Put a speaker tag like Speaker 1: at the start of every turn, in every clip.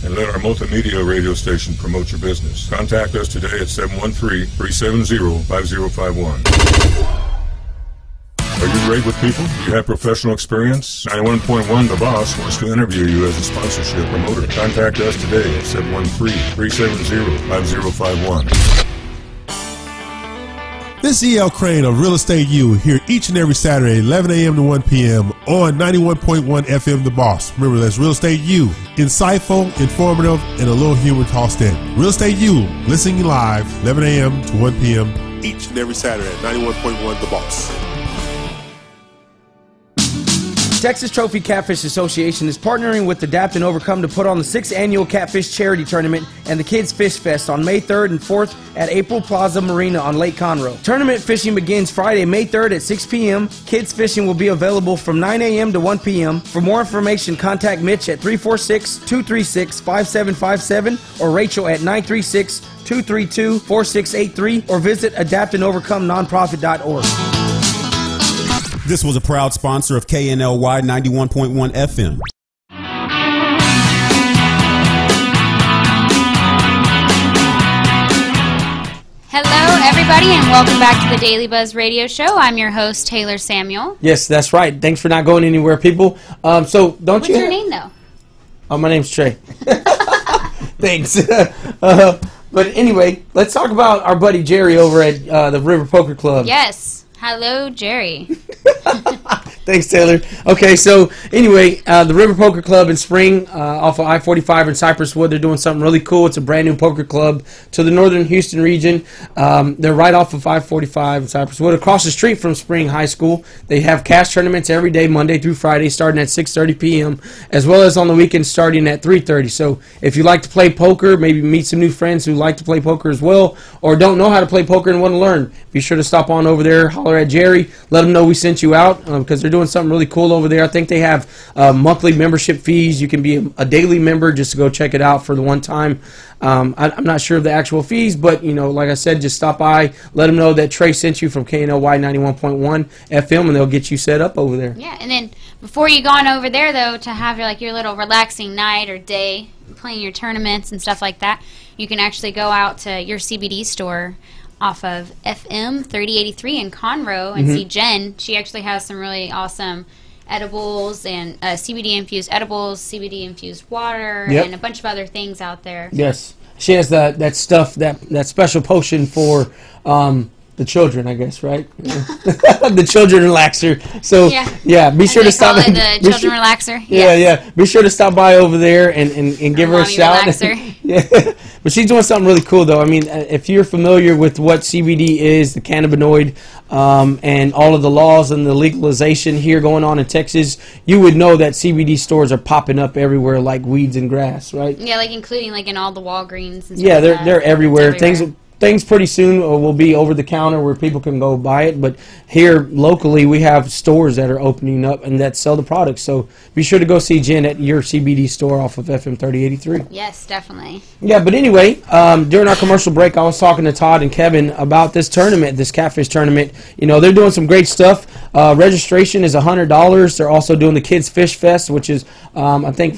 Speaker 1: and let our multimedia radio station promote your business. Contact us today at 713-370-5051. Are you great with people? Do you have professional experience? 91.1 The Boss wants to interview you as a sponsorship promoter. Contact us today at 713-370-5051.
Speaker 2: This is E.L. Crane of Real Estate U here each and every Saturday, 11 a.m. to 1 p.m. on 91.1 FM The Boss. Remember, that's Real Estate U. Insightful, informative, and a little humor tossed in. Real Estate U, listening live, 11 a.m. to 1 p.m. each and every Saturday at 91.1 The Boss.
Speaker 3: Texas Trophy Catfish Association is partnering with Adapt and Overcome to put on the 6th annual Catfish Charity Tournament and the Kids Fish Fest on May 3rd and 4th at April Plaza Marina on Lake Conroe. Tournament fishing begins Friday, May 3rd at 6 p.m. Kids fishing will be available from 9 a.m. to 1 p.m. For more information, contact Mitch at 346-236-5757 or Rachel at 936-232-4683 or visit adaptandovercomenonprofit.org.
Speaker 4: This was a proud sponsor of KNLY 91.1 FM.
Speaker 5: Hello, everybody, and welcome back to the Daily Buzz Radio Show. I'm your host, Taylor Samuel.
Speaker 3: Yes, that's right. Thanks for not going anywhere, people. What's
Speaker 5: your name, though?
Speaker 3: Oh, my name's Trey. Thanks. But anyway, let's talk about our buddy Jerry over at the River Poker Club.
Speaker 5: Yes. Hello, Jerry.
Speaker 3: Thanks, Taylor. Okay, so anyway, the River Poker Club in Spring off of I-45 in Cypress Wood, they're doing something really cool. It's a brand new poker club to the northern Houston region. They're right off of I-45 in Cypress Wood, across the street from Spring High School. They have cash tournaments every day, Monday through Friday, starting at 6:30 p.m., as well as on the weekends starting at 3:30. So if you like to play poker, maybe meet some new friends who like to play poker as well, or don't know how to play poker and want to learn, be sure to stop on over there, holler at Jerry, let them know we sent you out, because they're doing something really cool over there. I think they have monthly membership fees. You can be a daily member just to go check it out for the one time. I'm not sure of the actual fees, but like I said, just stop by, let them know that Trey sent you from KNLY 91.1 FM, and they'll get you set up over there.
Speaker 5: Yeah, and then before you go on over there, though, to have your little relaxing night or day playing your tournaments and stuff like that, you can actually go out to your CBD store off of FM 3083 in Conroe and see Jen. She actually has some really awesome edibles and CBD-infused edibles, CBD-infused water, and a bunch of other things out there.
Speaker 3: Yes. She has that stuff, that special potion for the children, I guess, right? The children relaxer. So, be sure to stop.
Speaker 5: Call it the children relaxer.
Speaker 3: Yeah. Be sure to stop by over there and give her a shout. Yeah. But she's doing something really cool, though. I mean, if you're familiar with what CBD is, the cannabinoid, and all of the laws and the legalization here going on in Texas, you would know that CBD stores are popping up everywhere like weeds and grass, right?
Speaker 5: Yeah, like including in all the Walgreens and stuff.
Speaker 3: Yeah, they're everywhere. Things pretty soon will be over the counter where people can go buy it, but here locally we have stores that are opening up and that sell the products. So be sure to go see Jen at your CBD store off of FM 3083.
Speaker 5: Yes, definitely.
Speaker 3: Yeah, but anyway, during our commercial break, I was talking to Todd and Kevin about this tournament, this catfish tournament. They're doing some great stuff. Registration is $100. They're also doing the Kids Fish Fest, which is I think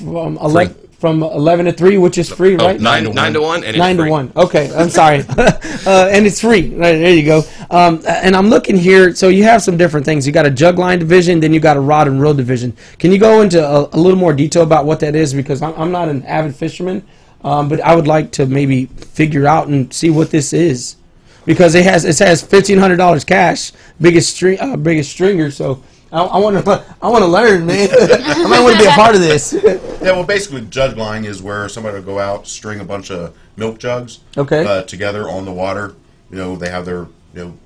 Speaker 3: from 11 to 3, which is free, right?
Speaker 6: 9 to 1, and it's
Speaker 3: 9
Speaker 6: free.
Speaker 3: to 1. Okay, I'm sorry. And it's free. Right, there you go. And I'm looking here. So you have some different things. You got a jug line division, then you got a rod and reel division. Can you go into a little more detail about what that is? Because I'm not an avid fisherman, but I would like to maybe figure out and see what this is. Because it has $1,500 cash, biggest stringer. So I want to learn, man. I might want to be a part of this.
Speaker 7: Yeah, well, basically, jug line is where somebody will go out, string a bunch of milk jugs together on the water. They have their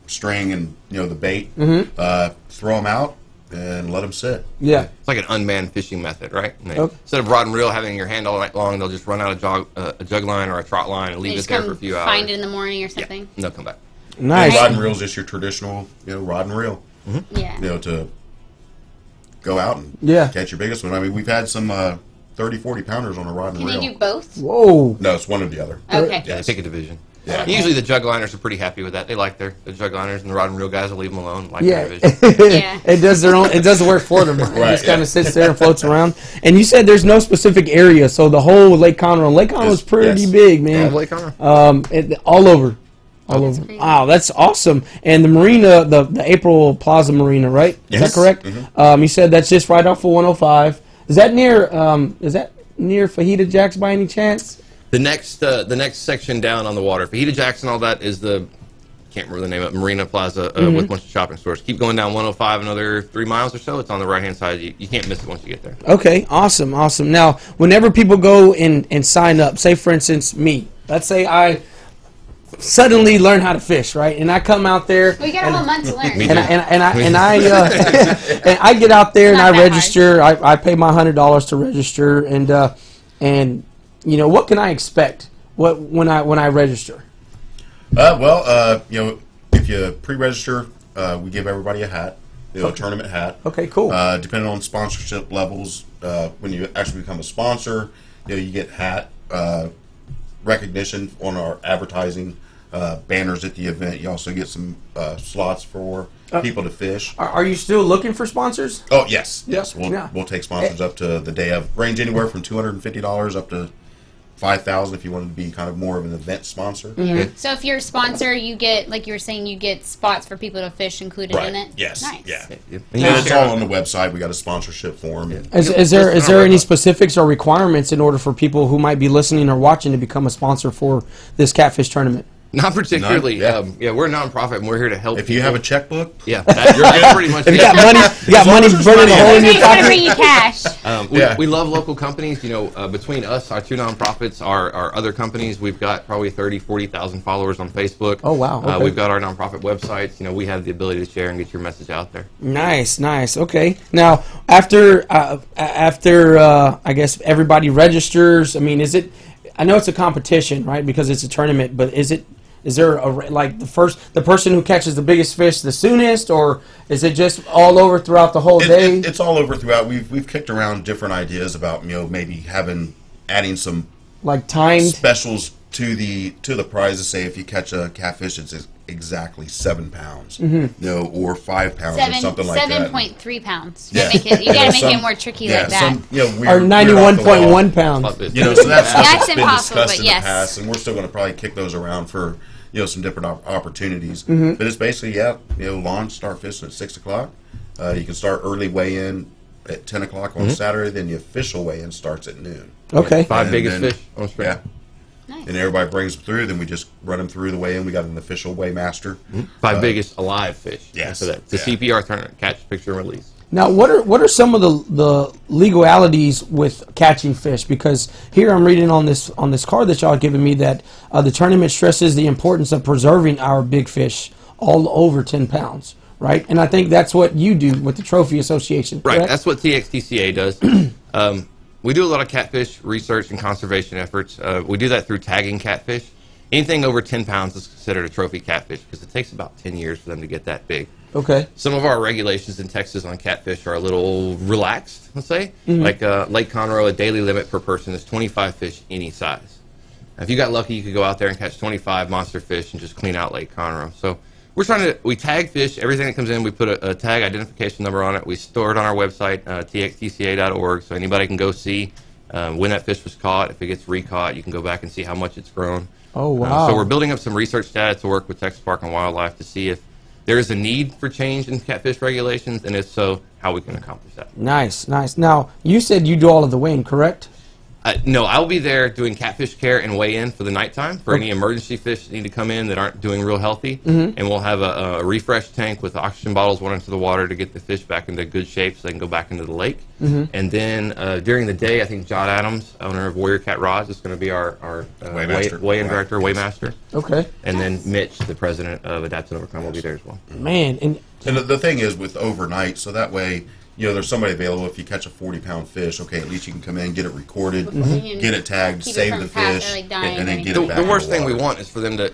Speaker 7: string and the bait. Throw them out and let them sit.
Speaker 3: Yeah,
Speaker 6: it's like an unmanned fishing method, right? Instead of rod and reel having your hand all night long, they'll just run out a jug line or a trot line and leave it there for a few hours.
Speaker 5: Find it in the morning or something.
Speaker 6: Yeah, and they'll come back.
Speaker 3: Nice.
Speaker 7: Rod and reel is just your traditional, rod and reel.
Speaker 5: Yeah.
Speaker 7: To go out and catch your biggest one. I mean, we've had some 30, 40 pounders on a rod and reel.
Speaker 5: Can you do both?
Speaker 3: Whoa.
Speaker 7: No, it's one or the other.
Speaker 5: Okay.
Speaker 6: Yeah, pick a division. Yeah. Usually the jug liners are pretty happy with that. They like the jug liners, and the rod and reel guys will leave them alone. Like
Speaker 3: yeah.
Speaker 5: Yeah.
Speaker 3: It does the work for them. Right? It just kind of sits there and floats around. And you said there's no specific area, so the whole Lake Conroe. Lake Conroe is pretty big, man.
Speaker 6: Lake Conroe.
Speaker 3: All over. All over. Wow, that's awesome. And the marina, the April Plaza Marina, right? Yes. Is that correct? Mm-hmm. You said that's just right off of 105. Is that near Fajita Jacks by any chance?
Speaker 6: The next section down on the water, Fajita Jacks and all that is the, can't remember the name of it, Marina Plaza with a bunch of shopping stores. Keep going down 105 another 3 miles or so. It's on the right-hand side. You can't miss it once you get there.
Speaker 3: Okay, awesome. Now, whenever people go and sign up, say for instance me, let's say I suddenly learn how to fish, right? And I come out there.
Speaker 5: We got a whole month to learn.
Speaker 3: And I get out there and I register. I pay my $100 to register, and you know, what can I expect? When I register?
Speaker 7: If you pre-register, we give everybody a hat, a tournament hat.
Speaker 3: Okay, cool.
Speaker 7: Depending on sponsorship levels, when you actually become a sponsor, you get hat recognition on our advertising banners at the event. You also get some slots for people to fish.
Speaker 3: Are you still looking for sponsors?
Speaker 7: Oh, yes. We'll take sponsors up to the day of. Range anywhere from $250 up to $5,000 if you wanted to be kind of more of an event sponsor.
Speaker 5: Mm-hmm. So if you're a sponsor, you get, like you were saying, you get spots for people to fish included in it.
Speaker 7: Yes.
Speaker 5: Nice.
Speaker 7: Yeah. And it's all on the website. We got a sponsorship form. Yeah.
Speaker 3: Is there any specifics or requirements in order for people who might be listening or watching to become a sponsor for this catfish tournament?
Speaker 6: Not particularly. We're a nonprofit and we're here to help.
Speaker 7: If you have a checkbook,
Speaker 6: you're good pretty much.
Speaker 3: If you got money burning a hole in your pocket.
Speaker 5: Bring you cash.
Speaker 6: We love local companies. Between us, our two nonprofits, our other companies, we've got probably 40,000 followers on Facebook.
Speaker 3: Oh wow! Okay.
Speaker 6: We've got our nonprofit websites. We have the ability to share and get your message out there.
Speaker 3: Nice. Okay. Now, after I guess everybody registers. I mean, is it? I know it's a competition, right? Because it's a tournament, but is there the person who catches the biggest fish the soonest, or is it just all over throughout the whole day?
Speaker 7: It's all over throughout. We've kicked around different ideas about maybe adding some
Speaker 3: like timed
Speaker 7: specials to the prize. To say if you catch a catfish, it's exactly 7 pounds, or 5 pounds or something like that.
Speaker 5: 7.3 pounds. You gotta make it more tricky like that.
Speaker 3: Or 91.1 pounds.
Speaker 7: So that's
Speaker 5: that's
Speaker 7: been
Speaker 5: impossible,
Speaker 7: discussed
Speaker 5: but
Speaker 7: in the past, and we're still going to probably kick those around for some different opportunities. But it's basically launch, start fishing at 6 o'clock. You can start early weigh-in at 10 o'clock on Saturday. Then the official weigh-in starts at noon.
Speaker 3: Okay.
Speaker 6: Five biggest fish on spring.
Speaker 7: Yeah. Nice. And everybody brings them through. Then we just run them through the weigh-in. We got an official weighmaster.
Speaker 6: 5 biggest alive fish.
Speaker 7: Yes.
Speaker 6: So that's the CPR tournament, catch, picture, and release.
Speaker 3: Now, what are some of the legalities with catching fish? Because here I'm reading on this card that y'all have given me that the tournament stresses the importance of preserving our big fish all over 10 pounds, right? And I think that's what you do with the Trophy Association.
Speaker 6: Right,
Speaker 3: correct?
Speaker 6: that's what TXTCA does. We do a lot of catfish research and conservation efforts. We do that through tagging catfish. Anything over 10 pounds is considered a trophy catfish because it takes about 10 years for them to get that big.
Speaker 3: Okay.
Speaker 6: Some of our regulations in Texas on catfish are a little relaxed, let's say. Like Lake Conroe, a daily limit per person is 25 fish any size. Now, if you got lucky, you could go out there and catch 25 monster fish and just clean out Lake Conroe. So we tag fish, everything that comes in, we put a tag identification number on it. We store it on our website, txtca.org, so anybody can go see when that fish was caught. If it gets recaught, you can go back and see how much it's grown.
Speaker 3: Oh, wow.
Speaker 6: So we're building up some research data to work with Texas Park and Wildlife to see if there is a need for change in catfish regulations, and if so, how we can accomplish that.
Speaker 3: Nice. Now, you said you do all of the weighing, correct?
Speaker 6: No, I'll be there doing catfish care and weigh-in for the nighttime for any emergency fish that need to come in that aren't doing real healthy. And we'll have a refresh tank with oxygen bottles going into the water to get the fish back into good shape so they can go back into the lake. And then during the day, I think John Adams, owner of Warrior Cat Rods, is going to be our weigh-in director, weighmaster.
Speaker 3: Okay.
Speaker 6: And then Mitch, the president of Adapt and Overcome, will be there as well.
Speaker 3: Man.
Speaker 7: And the thing is with overnight, so that way, there's somebody available. If you catch a 40-pound fish, okay, at least you can come in, get it recorded, get it tagged, save the fish, and then get it back.
Speaker 6: The worst thing we want is for them to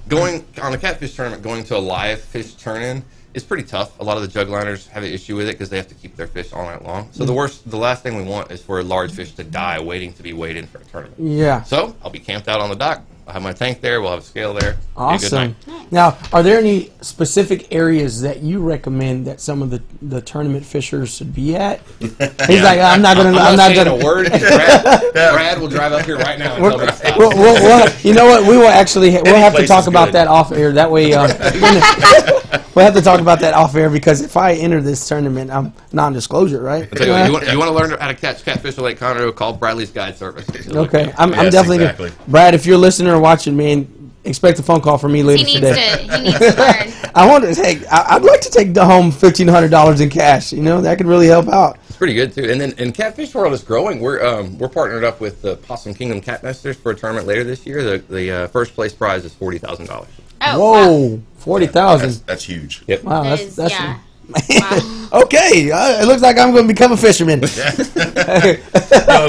Speaker 6: going on a catfish tournament, going to a live fish turn-in is pretty tough. A lot of the jug liners have an issue with it because they have to keep their fish all night long. So the last thing we want is for a large fish to die waiting to be weighed in for a tournament.
Speaker 3: Yeah.
Speaker 6: So I'll be camped out on the dock. I'll have my tank there. We'll have a scale there.
Speaker 3: Awesome. Now, are there any specific areas that you recommend that some of the tournament fishers should be at? He's like, I'm not gonna.
Speaker 6: I'm not saying a word. Brad will drive up here right now and tell me to stop.
Speaker 3: You know what? We will actually. We'll have to talk about that off air. That way, we'll have to talk about that off air because if I enter this tournament, I'm non-disclosure, right?
Speaker 6: You want to learn how to catch catfish in Lake Conroe? Call Bradley's Guide Service.
Speaker 3: Okay, I'm definitely gonna, Brad. If you're listening or watching, man, expect a phone call from me later today.
Speaker 5: He needs to learn.
Speaker 3: I'd like to take home $1,500 in cash. You know, that could really help out.
Speaker 6: It's pretty good too. And then, Catfish World is growing. We're partnered up with the Possum Kingdom Cat Nesters for a tournament later this year. The first place prize is $40,000.
Speaker 5: Oh,
Speaker 3: whoa,
Speaker 5: wow.
Speaker 3: 40,000.
Speaker 7: That's huge.
Speaker 6: Yep.
Speaker 3: Wow,
Speaker 5: That's
Speaker 3: yeah.
Speaker 5: wow.
Speaker 3: Okay, it looks like I'm going to become a fisherman.
Speaker 7: It's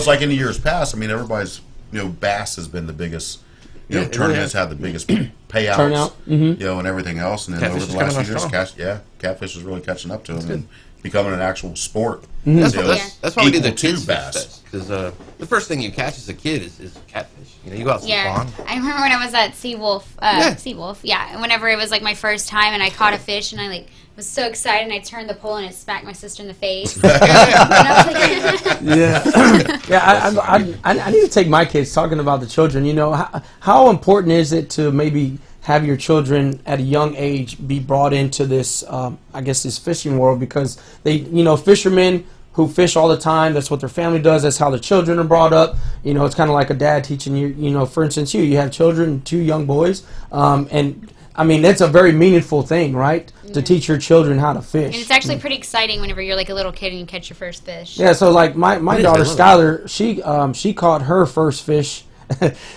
Speaker 7: like in the years past. I mean, everybody's bass has been the biggest. Tournaments have the biggest payouts.
Speaker 3: Turnout.
Speaker 7: And everything else. And then
Speaker 6: Catfish
Speaker 7: over the last few years,
Speaker 6: strong.
Speaker 7: catfish is really catching up to them and becoming an actual sport.
Speaker 6: That's why we did the
Speaker 7: equal
Speaker 6: kids
Speaker 7: to bass.
Speaker 6: Fest. Because the first thing you catch as a kid is catfish. You go out to the pond.
Speaker 5: I remember when I was at Seawolf. Yeah, whenever it was like my first time and I caught a fish and I was so excited and I turned the pole and it smacked my sister in the face.
Speaker 3: I need to take my kids, talking about the children. How important is it to maybe have your children at a young age be brought into this, this fishing world, because they, fishermen who fish all the time, that's what their family does, that's how their children are brought up. It's kind of like a dad teaching you, for instance, you have children, 2 young boys, and I mean, that's a very meaningful thing, right? Mm-hmm. To teach your children how to fish.
Speaker 5: And it's actually pretty exciting whenever you're like a little kid and you catch your first fish.
Speaker 3: Yeah, so like my daughter Skylar, she caught her first fish.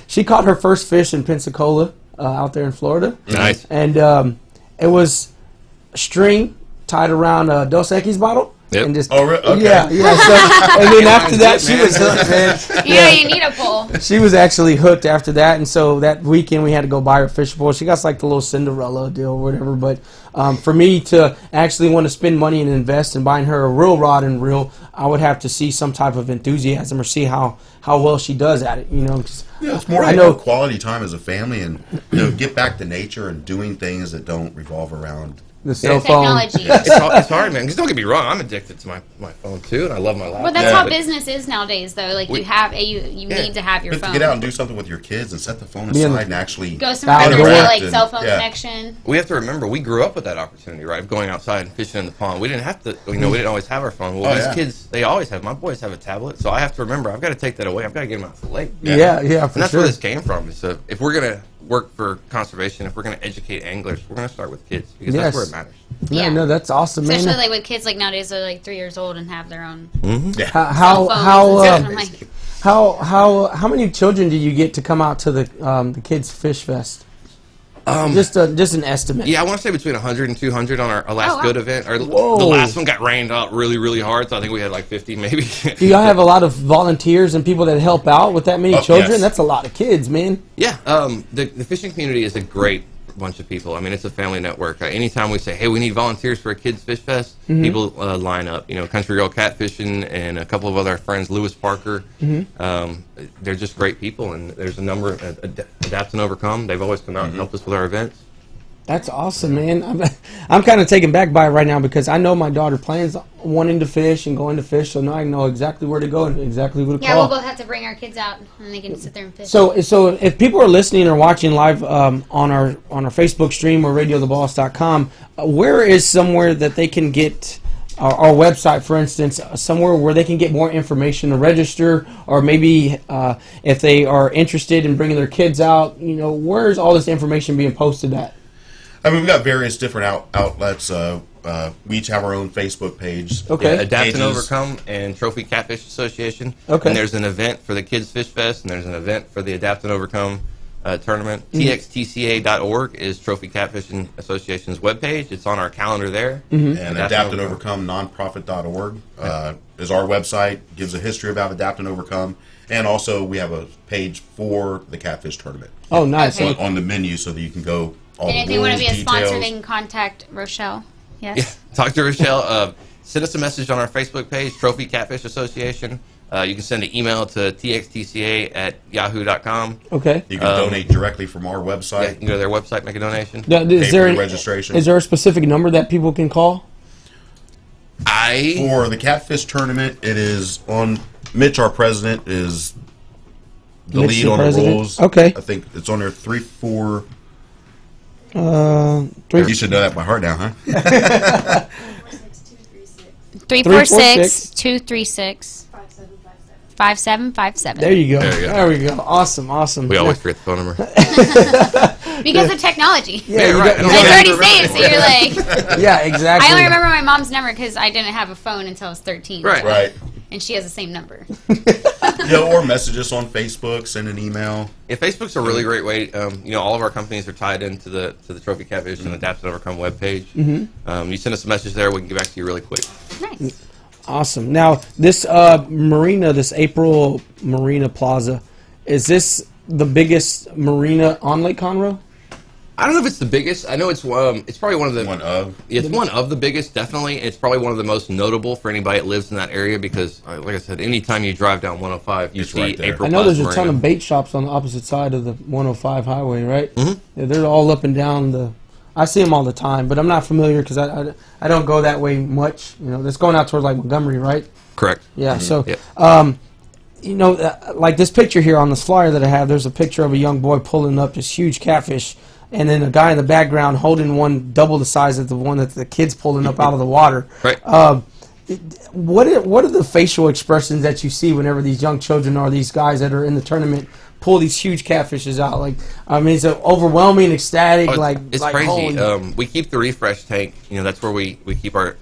Speaker 3: She caught her first fish in Pensacola, out there in Florida.
Speaker 6: Nice.
Speaker 3: And it was string tied around a Dos Equis bottle.
Speaker 6: Yep.
Speaker 3: And just,
Speaker 7: okay.
Speaker 3: Yeah. So, and then after that, she was hooked, man.
Speaker 5: You need a pole.
Speaker 3: She was actually hooked after that, and so that weekend we had to go buy her fish pole. She got like the little Cinderella deal or whatever. But for me to actually want to spend money and invest in buying her a real rod and reel, I would have to see some type of enthusiasm or see how well she does at it.
Speaker 7: It's more quality time as a family, and get back to nature and doing things that don't revolve around
Speaker 3: the cell phone.
Speaker 5: Technology.
Speaker 6: It's hard, man. Because don't get me wrong, I'm addicted to my phone too, and I love my laptop.
Speaker 5: Well, that's how business is nowadays, though. Like you need to have your phone.
Speaker 7: To get out and do something with your kids and set the phone aside and actually
Speaker 5: go somewhere where there's like cell phone connection.
Speaker 6: We have to remember we grew up with that opportunity, right? Of going outside and fishing in the pond. We didn't have to. We didn't always have our phone. Well, these kids, they always have. My boys have a tablet, so I have to remember I've got to take that away. I've got to get them out to the lake.
Speaker 3: Yeah,
Speaker 6: and that's where this came from. So if we're gonna work for conservation, if we're gonna educate anglers, we're gonna start with kids because that's where it matters.
Speaker 3: Yeah, no, that's awesome, man.
Speaker 5: Especially like with kids like nowadays, they're like 3 years old and have their own.
Speaker 6: Mm-hmm.
Speaker 3: How many children do you get to come out to the kids fish fest? Just an estimate.
Speaker 6: Yeah, I want to say between 100 and 200 on our last good event. The last one got rained out really, really hard, so I think we had like 50 maybe.
Speaker 3: Do y'all have a lot of volunteers and people that help out with that many children? Yes. That's a lot of kids, man.
Speaker 6: Yeah, the fishing community is a great bunch of people. I mean, it's a family network. Anytime we say, hey, we need volunteers for a kids fish fest, people line up. Country Girl Catfishing and a couple of other friends, Lewis Parker. They're just great people, and there's a number of Adapt and Overcome. They've always come out and helped us with our events.
Speaker 3: That's awesome, man. I'm kind of taken back by it right now because I know my daughter plans wanting to fish and going to fish, so now I know exactly where to go and exactly who to call.
Speaker 5: Yeah, we'll both have to bring our kids out and they can sit there and fish.
Speaker 3: So if people are listening or watching live on our Facebook stream or radiotheboss.com, where is somewhere that they can get our website, for instance, somewhere where they can get more information to register, or maybe if they are interested in bringing their kids out, where is all this information being posted at?
Speaker 7: I mean, we've got various different outlets. We each have our own Facebook page.
Speaker 3: Okay.
Speaker 6: Yeah, Adapt and Overcome and Trophy Catfish Association.
Speaker 3: Okay.
Speaker 6: And there's an event for the Kids Fish Fest, and there's an event for the Adapt and Overcome tournament. TXTCA.org is Trophy Catfishing Association's webpage. It's on our calendar there.
Speaker 7: And Adapt and Overcome nonprofit.org is our website. Gives a history about Adapt and Overcome. And also, we have a page for the Catfish Tournament.
Speaker 3: Oh, nice.
Speaker 7: Okay. On the menu so that you can go all
Speaker 5: and
Speaker 7: the
Speaker 5: if they want to be a
Speaker 7: details.
Speaker 5: sponsor, they can contact Rochelle. Yes.
Speaker 6: Yeah, talk to Rochelle. Send us a message on our Facebook page, Trophy Catfish Association. You can send an email to txtca@yahoo.com.
Speaker 3: Okay.
Speaker 7: You can donate directly from our website.
Speaker 6: Yeah, you can go to their website, make a donation.
Speaker 3: Is there
Speaker 7: registration?
Speaker 3: Is there a specific number that people can call?
Speaker 7: For the catfish tournament, it is on. Mitch, our president, is the lead on the rules.
Speaker 3: Okay.
Speaker 7: I think it's on there 3-4.
Speaker 3: 3.
Speaker 7: You should know that by heart now, huh?
Speaker 5: 346-236. 5757.
Speaker 3: There you go.
Speaker 6: There you go.
Speaker 3: There we go. Awesome, awesome.
Speaker 6: We always forget the phone number.
Speaker 5: Because of technology.
Speaker 6: Yeah, right.
Speaker 5: They already say it, so you're like...
Speaker 3: Yeah, exactly.
Speaker 5: I only remember my mom's number because I didn't have a phone until I was 13.
Speaker 6: Right.
Speaker 7: Right.
Speaker 5: And she has the same number.
Speaker 7: Or message us on Facebook, send an email.
Speaker 6: Yeah, Facebook's a really great way. All of our companies are tied into the Trophy Catfish and Adapt and Overcome webpage. You send us a message there, we can get back to you really quick.
Speaker 5: Nice.
Speaker 3: Awesome. Now, this marina, this April Marina Plaza, is this the biggest marina on Lake Conroe?
Speaker 6: I don't know if it's the biggest. I know it's probably one of the It's one of the biggest, definitely. It's probably one of the most notable for anybody that lives in that area because, like I said, anytime you drive down 105, you see
Speaker 7: right
Speaker 6: April.
Speaker 3: I know
Speaker 6: Plaza
Speaker 3: there's a ton
Speaker 6: Marina.
Speaker 3: of bait shops on the opposite side of the 105 highway, right? Yeah, they're all up and down the. I see them all the time, but I'm not familiar because I don't go that way much. That's going out towards like Montgomery, right?
Speaker 6: Correct.
Speaker 3: Yeah. So,
Speaker 6: Yep.
Speaker 3: like this picture here on this flyer that I have, there's a picture of a young boy pulling up this huge catfish, and then a guy in the background holding one double the size of the one that the kid's pulling up out of the water.
Speaker 6: Right.
Speaker 3: What are the facial expressions that you see whenever these young children or these guys that are in the tournament pull these huge catfishes out? Like, I mean, it's overwhelming, ecstatic.
Speaker 6: It's
Speaker 3: like
Speaker 6: crazy.
Speaker 3: holy.
Speaker 6: We keep the refresh tank. That's where we keep our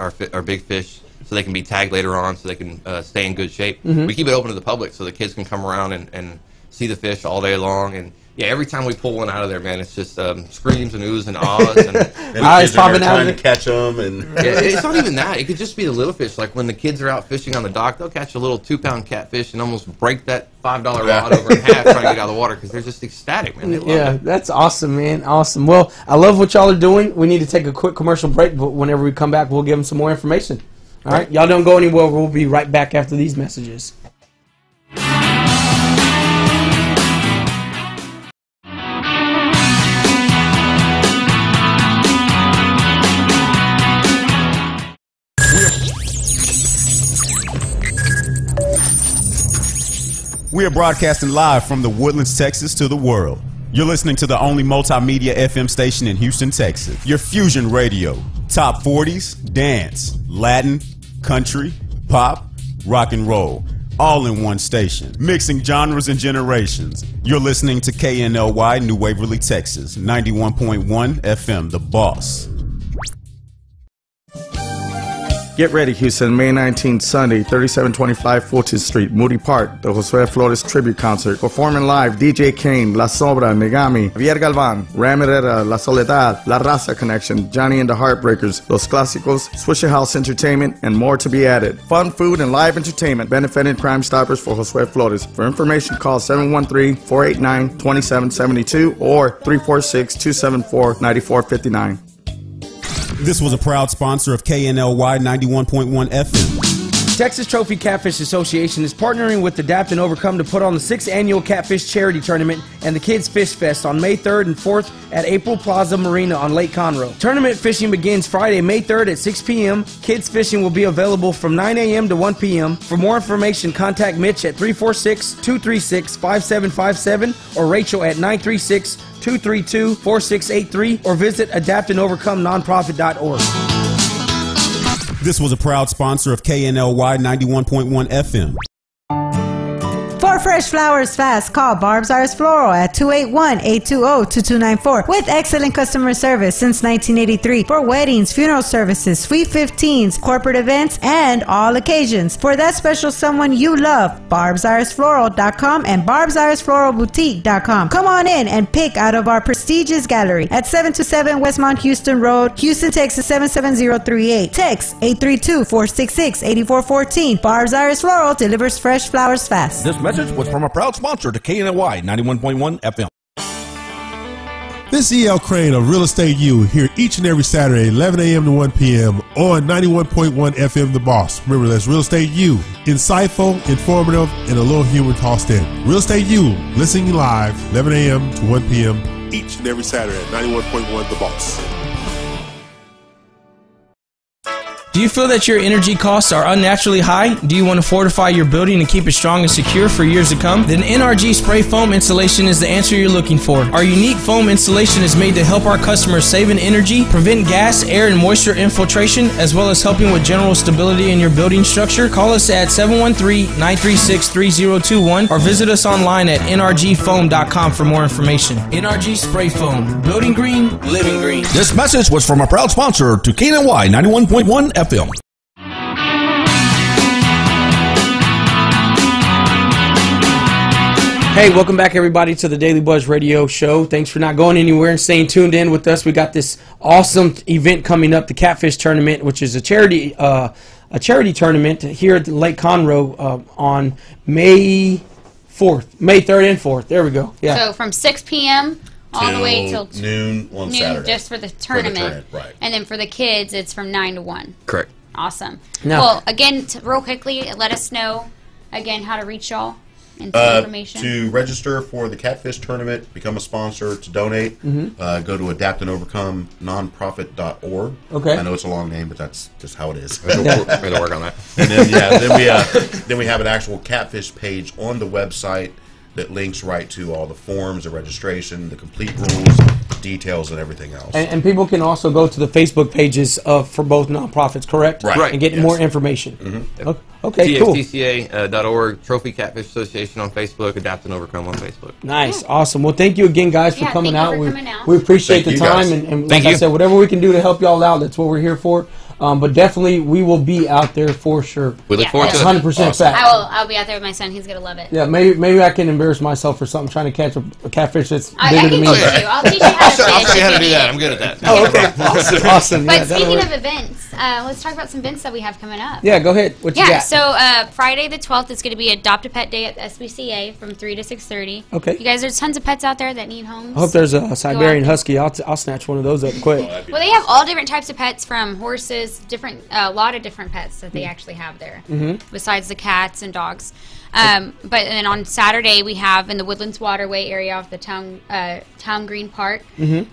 Speaker 6: big fish so they can be tagged later on, so they can stay in good shape. We keep it open to the public so the kids can come around and see the fish all day long. And yeah, every time we pull one out of there, man, it's just screams and oohs and ahs and
Speaker 3: eyes popping out
Speaker 7: trying to catch them. And
Speaker 6: yeah, it's not even that. It could just be the little fish. Like when the kids are out fishing on the dock, they'll catch a little 2-pound catfish and almost break that $5 rod over in half trying to get out of the water because they're just ecstatic, man. They love it.
Speaker 3: That's awesome, man. Awesome. Well, I love what y'all are doing. We need to take a quick commercial break, but whenever we come back, we'll give them some more information. All right? Y'all don't go anywhere. We'll be right back after these messages.
Speaker 4: We are broadcasting live from the Woodlands, Texas to the world. You're listening to the only multimedia FM station in Houston, Texas. Your Fusion Radio. Top 40s, dance, Latin, country, pop, rock and roll. All in one station. Mixing genres and generations. You're listening to KNLY, New Waverly, Texas. 91.1 FM, The Boss.
Speaker 8: Get ready, Houston, May 19th, Sunday, 3725 Fulton Street, Moody Park, the Josue Flores Tribute Concert. Performing live, DJ Kane, La Sobra, Negami, Javier Galvan, Ram Herrera, La Soledad, La Raza Connection, Johnny and the Heartbreakers, Los Clásicos, Swisher House Entertainment, and more to be added. Fun, food, and live entertainment benefiting Crime Stoppers for Josue Flores. For information, call 713-489-2772 or 346-274-9459.
Speaker 4: This was a proud sponsor of KNLY 91.1 FM.
Speaker 3: Texas Trophy Catfish Association is partnering with Adapt and Overcome to put on the 6th Annual Catfish Charity Tournament and the Kids Fish Fest on May 3rd and 4th at April Plaza Marina on Lake Conroe. Tournament fishing begins Friday, May 3rd at 6 p.m. Kids fishing will be available from 9 a.m. to 1 p.m. For more information, contact Mitch at 346-236-5757 or Rachel at 936-232-4683 or visit adaptandovercomenonprofit.org.
Speaker 4: This was a proud sponsor of KNLY 91.1 FM.
Speaker 9: For fresh flowers fast, call Barb's Arts Floral at 281-820-2294 with excellent customer service since 1983 for weddings, funeral services, sweet 15s, corporate events, and all occasions. For that special someone you love, barbsirusfloral.com and barbsirusfloralboutique.com. Come on in and pick out of our prestigious gallery at 727 Westmont Houston Road, Houston, Texas 77038. Text 832-466-8414. Barb's Iris Floral delivers fresh flowers fast.
Speaker 10: This message was from a proud sponsor to KNLY 91.1 FM.
Speaker 2: This is E.L. Crane of Real Estate U here each and every Saturday, 11 a.m. to 1 p.m. on 91.1 FM The Boss. Remember, that's Real Estate U. Insightful, informative, and a little humor tossed in. Real Estate U, listening live, 11 a.m. to 1 p.m. each and every Saturday at 91.1 The Boss.
Speaker 10: Do you feel that your energy costs are unnaturally high? Do you want to fortify your building and keep it strong and secure for years to come? Then NRG Spray Foam Installation is the answer you're looking for. Our unique foam installation is made to help our customers save in energy, prevent gas, air, and moisture infiltration, as well as helping with general stability in your building structure. Call us at 713-936-3021 or visit us online at nrgfoam.com for more information. NRG Spray Foam. Building green, living green.
Speaker 11: This message was from a proud sponsor to KNLY 91.1 FM.
Speaker 3: Hey, welcome back everybody to the Daily Buzz Radio Show. Thanks for not going anywhere and staying tuned in with us. We got this awesome event coming up, the Catfish Tournament, which is a charity tournament here at Lake Conroe on May 3rd and 4th. There we go. Yeah.
Speaker 5: So from 6 p.m. all the way till
Speaker 7: noon on Saturday.
Speaker 5: Just for the tournament.
Speaker 7: Right.
Speaker 5: And then for the kids, it's from 9 to 1.
Speaker 6: Correct.
Speaker 5: Awesome.
Speaker 3: No.
Speaker 5: Well, again, real quickly, let us know, again, how to reach y'all and some information.
Speaker 7: To register for the Catfish Tournament, become a sponsor, to donate, go to adaptandovercomenonprofit.org.
Speaker 3: Okay.
Speaker 7: I know it's a long name, but that's just how it is.
Speaker 6: We're going to work on that.
Speaker 7: And then we have an actual Catfish page on the website that links right to all the forms, the registration, the complete rules, details, and everything else.
Speaker 3: And people can also go to the Facebook pages for both nonprofits, correct?
Speaker 7: Right.
Speaker 3: And get more information.
Speaker 6: Mm-hmm.
Speaker 3: Okay, cool.
Speaker 6: TFTCA.org, Trophy Catfish Association on Facebook, Adapt and Overcome on Facebook.
Speaker 3: Nice, awesome. Well, thank you again, guys, for coming out. We appreciate
Speaker 7: Thank
Speaker 3: the
Speaker 7: you,
Speaker 3: time,
Speaker 7: guys.
Speaker 3: and like I said, whatever we can do to help y'all out, that's what we're here for. But definitely, we will be out there for sure.
Speaker 6: We look forward to it.
Speaker 3: 100% fact.
Speaker 5: I'll be out there with my son. He's going to love it.
Speaker 3: Yeah, maybe I can embarrass myself for something, trying to catch a catfish that's bigger
Speaker 5: I
Speaker 3: than
Speaker 5: can
Speaker 3: me.
Speaker 5: teach you. I'll teach you how to fish.
Speaker 6: I'll show you how to do that. I'm good at that.
Speaker 3: Oh, okay. Awesome.
Speaker 5: But
Speaker 3: Yeah,
Speaker 5: speaking of events, let's talk about some events that we have coming up.
Speaker 3: yeah, go ahead. What you got?
Speaker 5: So Friday the 12th is going to be Adopt a Pet Day at SBCA from 3 to 6:30.
Speaker 3: Okay.
Speaker 5: You guys, there's tons of pets out there that need homes.
Speaker 3: I hope there's a Siberian Husky. I'll snatch one of those up quick.
Speaker 5: Well, they have all different types of pets, from horses, a lot of different pets that they actually have there, besides the cats and dogs. But then on Saturday we have in the Woodlands Waterway area of the Town Green Park,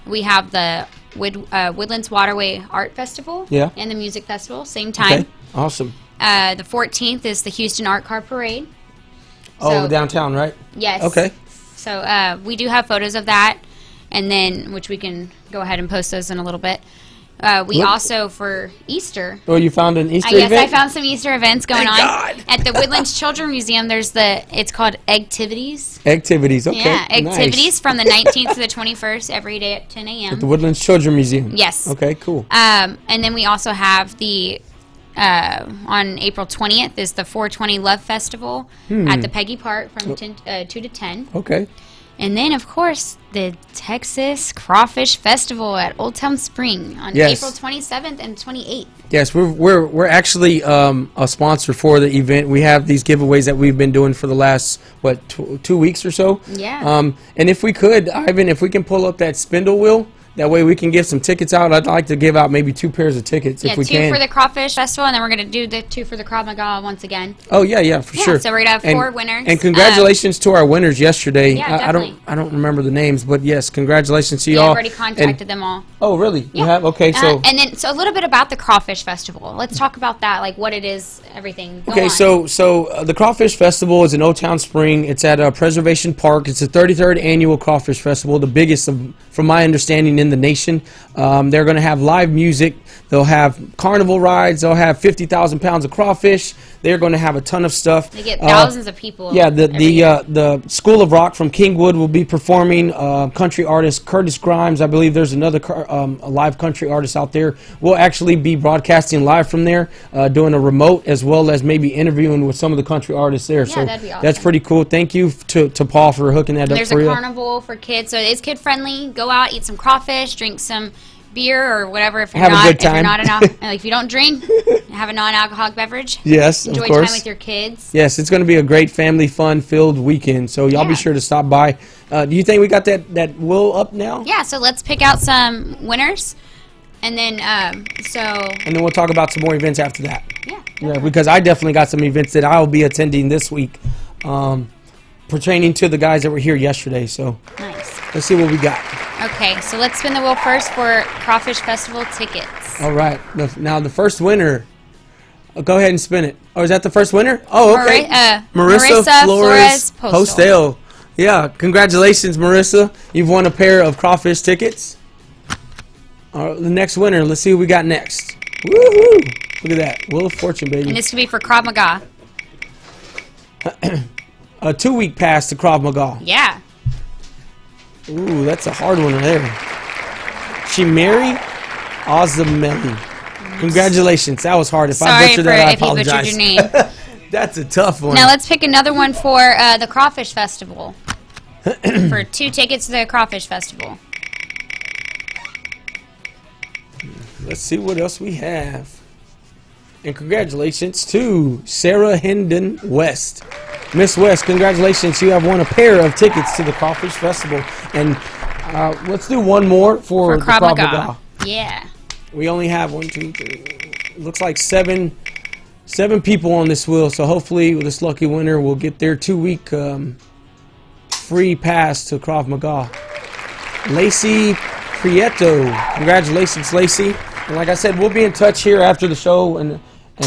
Speaker 5: we have the Woodlands Waterway Art Festival and the Music Festival, same time.
Speaker 3: Okay. Awesome.
Speaker 5: The 14th is the Houston Art Car Parade.
Speaker 3: Oh, downtown, right?
Speaker 5: Yes.
Speaker 3: Okay.
Speaker 5: So we do have photos of that, and then which we can go ahead and post those in a little bit. We also, for Easter.
Speaker 3: Oh, you found an Easter event?
Speaker 5: Yes, I found some Easter events going on. At the Woodlands Children's Museum, it's called Activities.
Speaker 3: Activities, okay.
Speaker 5: Yeah, Activities
Speaker 3: nice.
Speaker 5: from the 19th to the 21st, every day at 10 a.m.
Speaker 3: At the Woodlands Children's Museum.
Speaker 5: Yes.
Speaker 3: Okay, cool.
Speaker 5: And then we also have on April 20th is the 420 Love Festival at the Peggy Park from 2 to 10.
Speaker 3: Okay.
Speaker 5: And then, of course, the Texas Crawfish Festival at Old Town Spring on April 27th and 28th.
Speaker 3: Yes, we're actually a sponsor for the event. We have these giveaways that we've been doing for the last 2 weeks or so.
Speaker 5: Yeah.
Speaker 3: And if we could, Ivan, if we can pull up that spindle wheel. That way we can give some tickets out. I'd like to give out maybe 2 pairs of tickets if we can.
Speaker 5: Yeah, 2 for the Crawfish Festival, and then we're going to do the 2 for the Krav Maga once again.
Speaker 3: Oh, yeah, for sure.
Speaker 5: So we're going to have 4 winners.
Speaker 3: And congratulations to our winners yesterday.
Speaker 5: Yeah, definitely.
Speaker 3: I don't remember the names, but yes, congratulations to y'all.
Speaker 5: I've already contacted them all.
Speaker 3: Oh, really?
Speaker 5: Yeah.
Speaker 3: You have? Okay, so...
Speaker 5: and then, so a little bit about the Crawfish Festival. Let's talk about that, like what it is, everything. Go
Speaker 3: okay,
Speaker 5: on.
Speaker 3: so the Crawfish Festival is in Old Town Spring. It's at Preservation Park. It's the 33rd annual Crawfish Festival, the biggest, from my understanding, in the nation. They're going to have live music. They'll have carnival rides. They'll have 50,000 pounds of crawfish. They're going to have a ton of stuff.
Speaker 5: They get thousands of people.
Speaker 3: Yeah, the School of Rock from Kingwood will be performing. Country artist Curtis Grimes. I believe there's another a live country artist out there. We'll actually be broadcasting live from there, doing a remote, as well as maybe interviewing with some of the country artists there.
Speaker 5: Yeah,
Speaker 3: so
Speaker 5: that'd be awesome.
Speaker 3: That's pretty cool. Thank you to Paul for hooking that up
Speaker 5: There's
Speaker 3: for you.
Speaker 5: There's a carnival for kids, so it is kid friendly. Go out, eat some crawfish, drink some beer or whatever. If you're
Speaker 3: Have a
Speaker 5: not,
Speaker 3: good time.
Speaker 5: If you don't drink, have a non-alcoholic beverage.
Speaker 3: Yes,
Speaker 5: Enjoy
Speaker 3: of course.
Speaker 5: time with your kids.
Speaker 3: Yes, it's going to be a great family fun-filled weekend. So y'all be sure to stop by. Do you think we got that will up now?
Speaker 5: Yeah. So let's pick out some winners, and then
Speaker 3: And then we'll talk about some more events after that. Yeah, because I definitely got some events that I'll be attending this week, pertaining to the guys that were here yesterday. So
Speaker 5: nice.
Speaker 3: Let's see what we got.
Speaker 5: Okay, so let's spin the wheel first for Crawfish Festival tickets.
Speaker 3: All right. Now the first winner. Go ahead and spin it. Oh, is that the first winner? Oh, okay. Marissa Flores Postel. Yeah, congratulations, Marissa. You've won a pair of Crawfish tickets. The next winner. Let's see what we got next. Woohoo! Look at that. Wheel of Fortune, baby.
Speaker 5: And this could be for Krav Maga.
Speaker 3: A 2-week pass to Krav Maga.
Speaker 5: Yeah.
Speaker 3: Ooh, that's a hard one there. Shimeri Ozameli. Congratulations. That was hard. If I butchered that, I apologize.
Speaker 5: Sorry if you butchered your name.
Speaker 3: That's a tough one.
Speaker 5: Now let's pick another one for the Crawfish Festival. For 2 tickets to the Crawfish Festival.
Speaker 3: Let's see what else we have. And congratulations to Sarah Hendon West. Miss West, congratulations. You have won a pair of tickets to the Crawfish Festival. And let's do one more for the Krav Maga.
Speaker 5: Yeah.
Speaker 3: We only have 1, 2, 3. Looks like seven people on this wheel. So hopefully this lucky winner will get their 2-week free pass to Krav Maga. Lacey Prieto. Congratulations, Lacey. And like I said, we'll be in touch here after the show and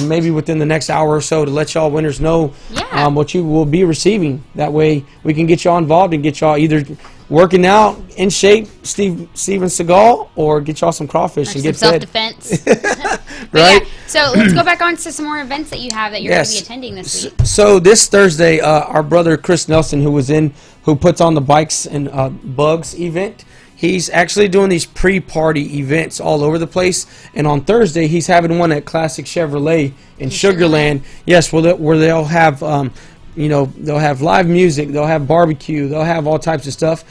Speaker 3: maybe within the next hour or so to let y'all winners know what you will be receiving. That way we can get y'all involved and get y'all either working out in shape, Steven Seagal, or get y'all some crawfish and get fed.
Speaker 5: Self-defense.
Speaker 3: Right?
Speaker 5: Yeah. So let's go back on to some more events that you have that you're going to be attending this week.
Speaker 3: So this Thursday, our brother Chris Nelson, who puts on the Bikes and Bugs event, he's actually doing these pre-party events all over the place. And on Thursday, he's having one at Classic Chevrolet in Sugarland. Yes, where they'll have, they'll have live music, they'll have barbecue, they'll have all types of stuff.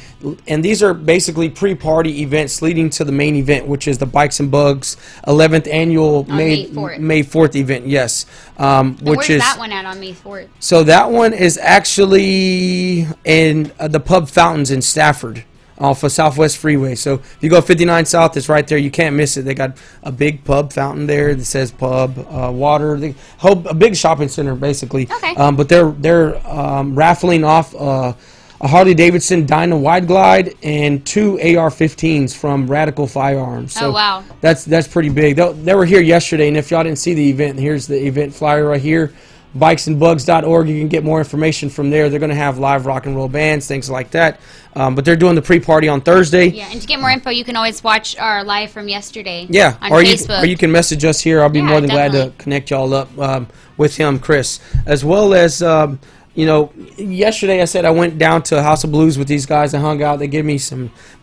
Speaker 3: And these are basically pre-party events leading to the main event, which is the Bikes and Bugs 11th annual May 4th event. Yes.
Speaker 5: Where's that one at on May 4th?
Speaker 3: So that one is actually in the Pub Fountains in Stafford, off of Southwest Freeway. So if you go 59 South, it's right there. You can't miss it. They got a big pub fountain there that says pub, water, a big shopping center basically.
Speaker 5: Okay.
Speaker 3: But they're raffling off a Harley Davidson Dyna Wide Glide and 2 AR-15s from Radical Firearms. So
Speaker 5: wow.
Speaker 3: That's pretty big. They were here yesterday, and if y'all didn't see the event, here's the event flyer right here. bikesandbugs.org. You can get more information from there. They're going to have live rock and roll bands, things like that. But they're doing the pre-party on Thursday.
Speaker 5: Yeah, and to get more info, you can always watch our live from yesterday.
Speaker 3: Yeah,
Speaker 5: on
Speaker 3: Facebook. Or you can message us here. I'll be more than glad to connect y'all up with him, Chris, as well as. Yesterday I said I went down to House of Blues with these guys and hung out. They gave me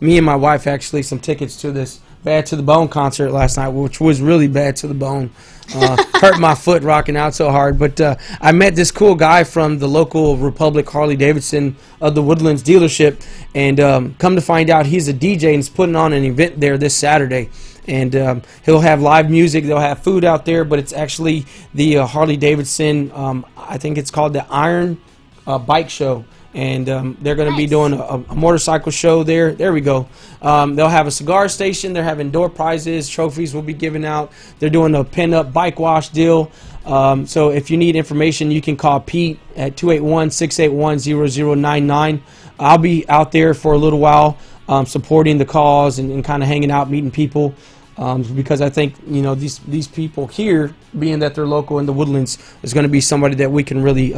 Speaker 3: me and my wife actually, some tickets to this Bad to the Bone concert last night, which was really bad to the bone. Hurt my foot rocking out so hard. But I met this cool guy from the local Republic Harley Davidson of the Woodlands dealership, and come to find out he's a DJ and he's putting on an event there this Saturday. And he'll have live music. They'll have food out there, but it's actually the Harley Davidson, I think it's called the Iron Bike Show. And they're going to be doing a motorcycle show there. There we go. They'll have a cigar station. They're having door prizes. Trophies will be given out. They're doing a pin-up bike wash deal. So if you need information, you can call Pete at 281-681-0099. I'll be out there for a little while supporting the cause and kind of hanging out, meeting people. Because I think, these people here, being that they're local in the Woodlands, is going to be somebody that we can really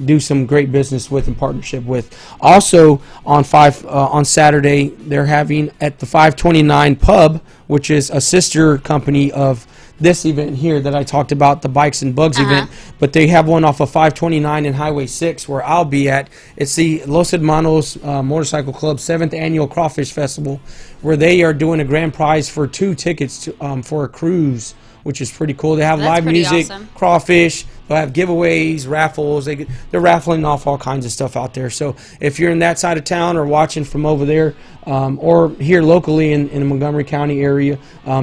Speaker 3: do some great business with and partnership with. Also on Saturday, they're having at the 529 Pub, which is a sister company of this event here that I talked about, the Bikes and Bugs event, but they have one off of 529 and Highway 6 where I'll be at. It's the Los Hermanos Motorcycle Club 7th Annual Crawfish Festival, where they are doing a grand prize for 2 tickets for a cruise, which is pretty cool. They have live music, crawfish, They'll have giveaways, raffles. They're raffling off all kinds of stuff out there. So if you're in that side of town or watching from over there, or here locally in the Montgomery County area,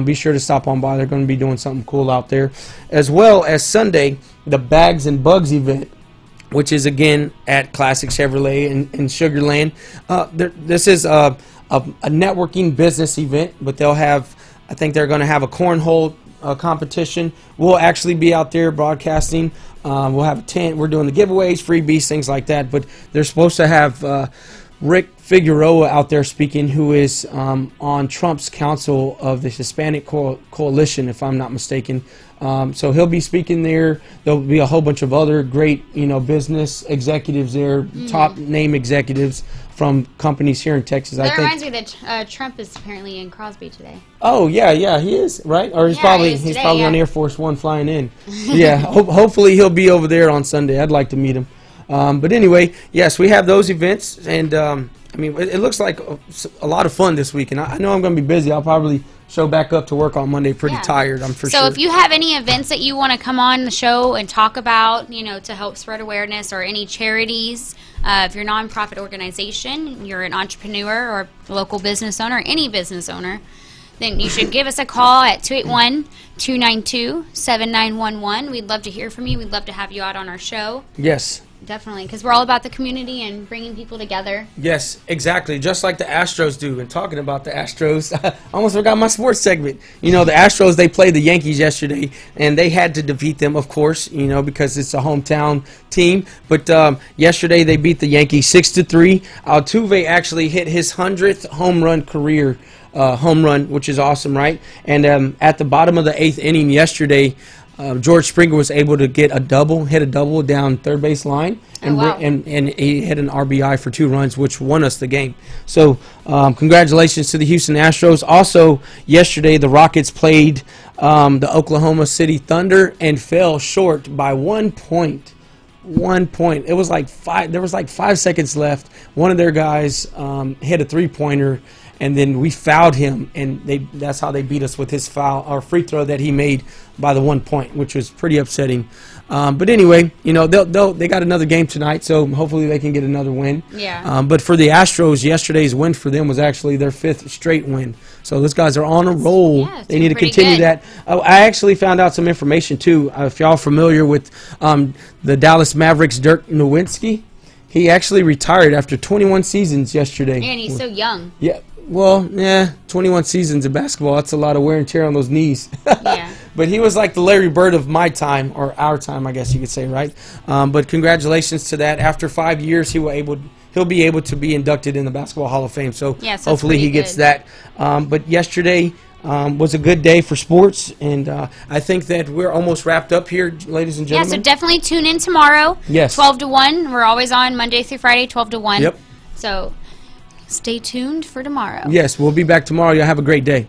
Speaker 3: be sure to stop on by. They're going to be doing something cool out there. As well as Sunday, the Bags and Bugs event, which is again at Classic Chevrolet in Sugar Land. This is a networking business event, but they'll have, I think they're going to have a cornhole competition. We'll actually be out there broadcasting. We'll have a tent. We're doing the giveaways, freebies, things like that. But they're supposed to have Rick Figueroa out there speaking, who is on Trump's council of the Hispanic Coalition, if I'm not mistaken. So he'll be speaking there. There'll be a whole bunch of other great, business executives there, top name executives from companies here in Texas.
Speaker 5: That reminds me that Trump is apparently in Crosby today.
Speaker 3: Oh yeah, he is, right? Or he's probably on Air Force One flying in. Yeah, hopefully he'll be over there on Sunday. I'd like to meet him. But anyway, yes, we have those events, and it looks like a lot of fun this week. And I know I'm going to be busy. I'll probably show back up to work on Monday pretty tired, I'm for sure.
Speaker 5: So if you have any events that you want to come on the show and talk about, to help spread awareness, or any charities, if you're a nonprofit organization, you're an entrepreneur or local business owner, any business owner, then you should give us a call at 281-292-7911. We'd love to hear from you. We'd love to have you out on our show.
Speaker 3: Yes.
Speaker 5: Definitely, because we're all about the community and bringing people together.
Speaker 3: Yes, exactly. Just like the Astros do. And talking about the Astros, I almost forgot my sports segment. The Astros, they played the Yankees yesterday, and they had to defeat them, of course, because it's a hometown team. But yesterday they beat the Yankees 6-3. Altuve actually hit his 100th home run career home run, which is awesome, right? And at the bottom of the 8th inning yesterday, George Springer was able to hit a double down third base line, and he hit an RBI for 2 runs, which won us the game. So congratulations to the Houston Astros. Also, yesterday the Rockets played the Oklahoma City Thunder and fell short by 1 point. 1 point. It was like there was like 5 seconds left. One of their guys hit a 3-pointer, and then we fouled him, and that's how they beat us with his foul or free throw that he made by the 1 point, which was pretty upsetting. But anyway, they got another game tonight, so hopefully they can get another win.
Speaker 5: Yeah.
Speaker 3: But for the Astros, yesterday's win for them was actually their 5th straight win. So those guys are on a roll.
Speaker 5: Yeah,
Speaker 3: they need to continue that. I actually found out some information too. If y'all familiar with the Dallas Mavericks' Dirk Nowitzki, he actually retired after 21 seasons yesterday.
Speaker 5: And he's so young.
Speaker 3: Yeah. Well, 21 seasons of basketball, that's a lot of wear and tear on those knees.
Speaker 5: Yeah.
Speaker 3: But he was like the Larry Bird of my time, or our time, I guess you could say, right? But congratulations to that. After 5 years, he'll be able to be inducted in the Basketball Hall of Fame. So hopefully he gets that. But yesterday was a good day for sports, and I think that we're almost wrapped up here, ladies and gentlemen.
Speaker 5: Yeah, so definitely tune in tomorrow.
Speaker 3: Yes.
Speaker 5: 12 to 1. We're always on Monday through Friday, 12 to 1.
Speaker 3: Yep.
Speaker 5: So stay tuned for tomorrow.
Speaker 3: Yes, we'll be back tomorrow. Y'all have a great day.